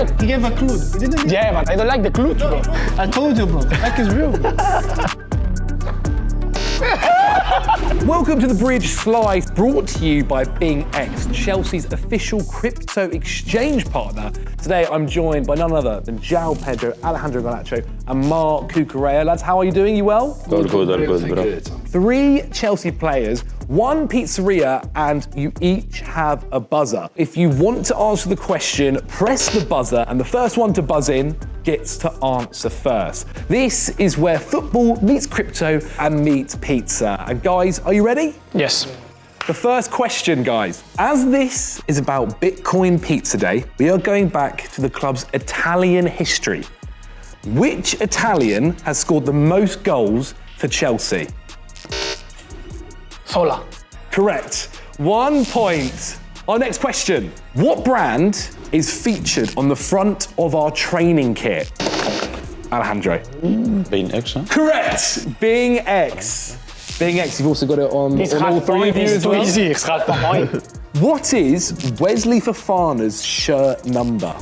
help. He gave a clue. He didn't. Yeah, but I don't like the clue, bro. I told you, bro. Like is real. Welcome to the Bridge Slice, brought to you by BingX, Chelsea's official crypto exchange partner. Today I'm joined by none other than Joao Pedro, Alejandro Garnacho and Marc Cucurella. Lads, how are you doing? You well? All good, bro. 3 Chelsea players, 1 pizzeria, and you each have a buzzer. If you want to answer the question, press the buzzer, and the first one to buzz in gets to answer first. This is where football meets crypto and meets pizza. And guys, are you ready? Yes. The first question, guys. As this is about Bitcoin Pizza Day, we are going back to the club's Italian history. Which Italian has scored the most goals for Chelsea? Sola. Correct. 1 point. Our next question. What brand is featured on the front of our training kit? Alejandro. BingX, huh? Correct. BingX. BingX, you've also got it on all 3 of you as well. Easy, it's half a point. What is Wesley Fofana's shirt number?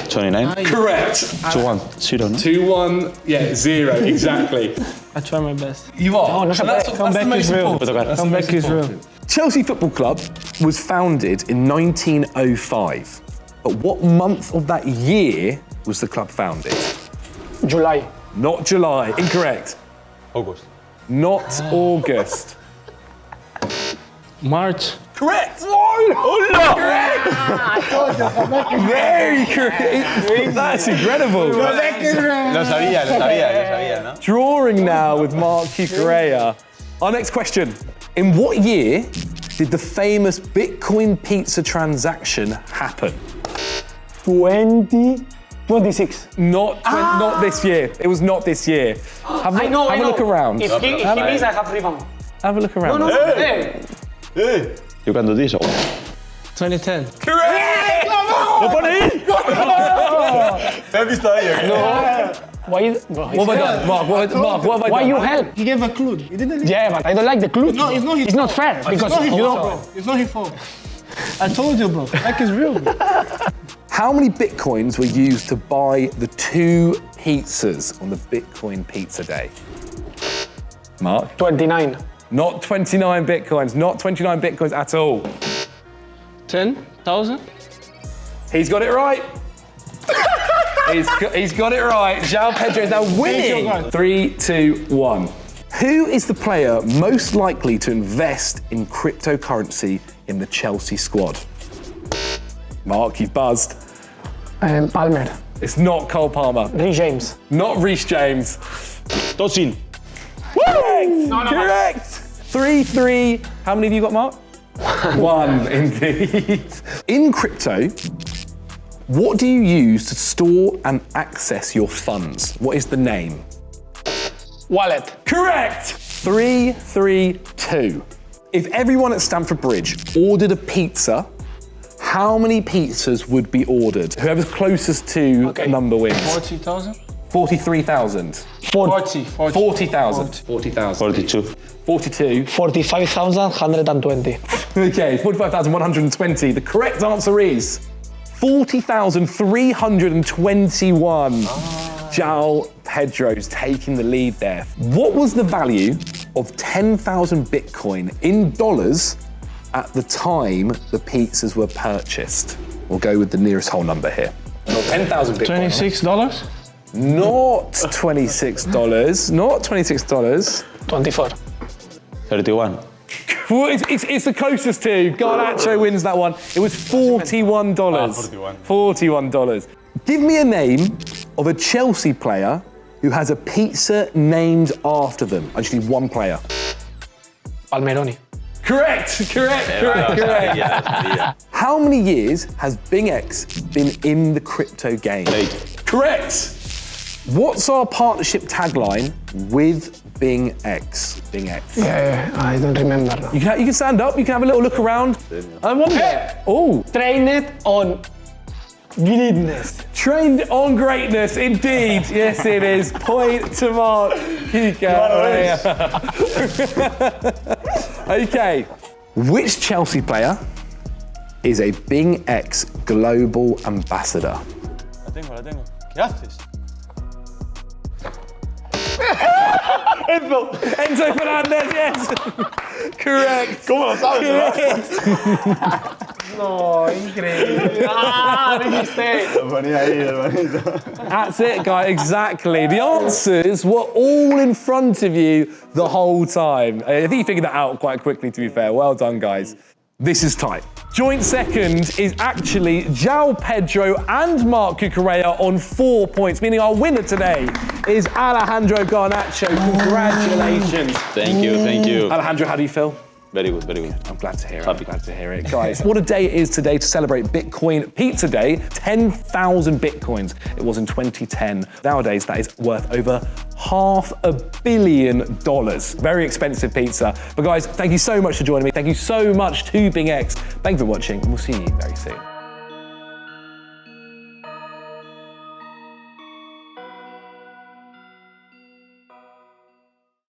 29. Correct. 2-1. 0, no? 2-1, yeah, 0, exactly. I try my best. You are. no, That's the most important. Comeback is real. Chelsea Football Club was founded in 1905. But what month of that year was the club founded? July. Not July. Incorrect. August. Not August. March. Correct. Correct. Very correct. That's incredible. Lo sabía, ¿no? Drawing now with Marc Cucurella. Our next question. In what year did the famous Bitcoin pizza transaction happen? 2026. Not this year. It was not this year. Have a look around. If he means I have rebound. Have a look around. No. Hey. You can do this. 2010. Correct! ¡Lo pone ahí! ¿Me has visto ahí? Why? What have I done? Marc, what have I done? Why you help? He gave a clue. He didn't. Yeah, but I don't like the clue. No, it's not his It's not fault. fair because It's not his you fault, don't. bro. It's not his fault. I told you, bro. Like is real. How many Bitcoins were used to buy the 2 pizzas on the Bitcoin Pizza Day? Marc? 29. Not 29 Bitcoins. Not 29 Bitcoins at all. 10,000. He's got it right. he's got it right. Joao Pedro is now winning. 3, 2, 1. Who is the player most likely to invest in cryptocurrency in the Chelsea squad? Marc, you've buzzed. Palmer. It's not Cole Palmer. Lee James. Not Reece James. Tosin. Correct! Correct! 3-3. How many have you got, Marc? 1, indeed. In crypto, what do you use to store and access your funds? What is the name? Wallet. Correct! 3-3-2. If everyone at Stamford Bridge ordered a pizza, how many pizzas would be ordered? Whoever's closest to a number wins. 40,000. 43,000. 40. 40,000. 40,000. 42. 42. 45,120. Okay, 45,120. The correct answer is 40,321. Joao Pedro's taking the lead there. What was the value of 10,000 Bitcoin in dollars at the time the pizzas were purchased? We'll go with the nearest whole number here. 10,000 Bitcoin. $26. Not $26. Not $26. 24. 31. Well, it's the closest to. Garnacho wins that one. It was $41. $41. Give me a name of a Chelsea player who has a pizza named after them. I just need 1 player. Palmeroni. Correct. How many years has BingX been in the crypto game? 8. Correct. What's our partnership tagline with BingX? BingX. Yeah, I don't remember now. You can stand up. You can have a little look around. I wonder. Oh, Trained on greatness. trained on greatness, indeed. Yes, it is. Point to Marc Cucurella. Okay. Which Chelsea player is a BingX global ambassador? La tengo. ¿Qué haces? Enzo Fernandez, yes. Correct. ¿Cómo lo sabes? No, increíble. Ah, big mistake. Lo ponía ahí, hermanito. That's it, guys, exactly. The answers were all in front of you the whole time. I think you figured that out quite quickly, to be fair. Well done, guys. This is tight. Joint second is actually Joao Pedro and Marc Cucurella on 4 points, meaning our winner today is Alejandro Garnacho. Congratulations. Thank you. Alejandro, how do you feel? Very good. I'm glad to hear it. Happy. I'm glad to hear it. Guys, what a day it is today to celebrate Bitcoin Pizza Day. 10,000 Bitcoins it was in 2010. Nowadays, that is worth over $500 million. Very expensive pizza. But guys, thank you so much for joining me. Thank you so much to BingX. Thank you for watching, and we'll see you very soon.